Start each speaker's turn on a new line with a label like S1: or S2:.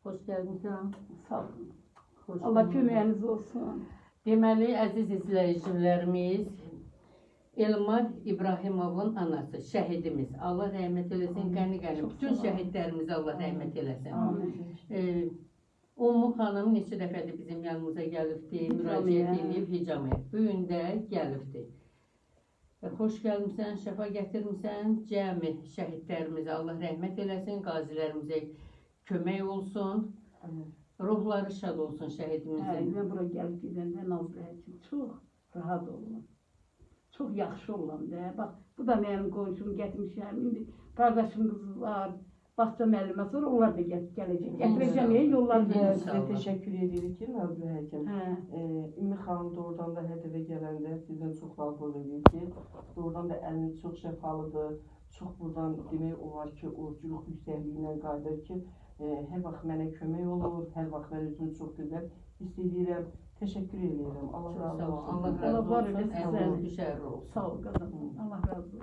S1: Xoş gəlmişsən.
S2: Sağ olun.
S1: Xoş
S2: Allah
S1: gəlmisiniz.
S2: köməyiniz olsun.
S1: Deməli, əziz izləyicilərimiz, Elmar İbrahimovun anası, şəhidimiz. Allah rəhmət eləsin, qəni-qəni. Bütün şəhidlərimiz Allah rəhmət eləsin.
S2: Amin.
S1: Ummu xanım neçə dəfədir bizim yanımıza gəlibdi, müraciət edib hicamaya. Bu gün də gəlibdi. Xoş gəlmişsən, şəfa gətirmişsən. Cəmi şəhidlərimizə Allah rəhmət eləsin, qazilərimizə kömək olsun. Ruhları şad olsun şəhidimizin.
S2: Mən bura gəlib gedəndə Nazlı həkim çox rahat olun. Çox yaxşı olan da. Bax, bu da mənim qonşum gətirmişəm. İndi qardaşım qızı var. Baxca müəllimə sonra onlar da gələcək. Gətirəcəm, yollar
S3: Sizə təşəkkür edirik ki, Nazlı həkim. Ümmü xanım doğrudan da hədəfə gələndə sizdən çox razılıq edir ki, doğrudan da əliniz çox şəfalıdır. Çox buradan demək olar ki, oruculuq yüksəkliyindən qayıdır ki, hər vaxt mənə kömək olur, hər vaxt mən özümü çox gözəl hiss edirəm. Təşəkkür edirəm. Allah razı olsun.
S1: Allah razı olsun. Əmriniz düşərli olsun.
S2: Sağ ol qazanım. Allah razı olsun.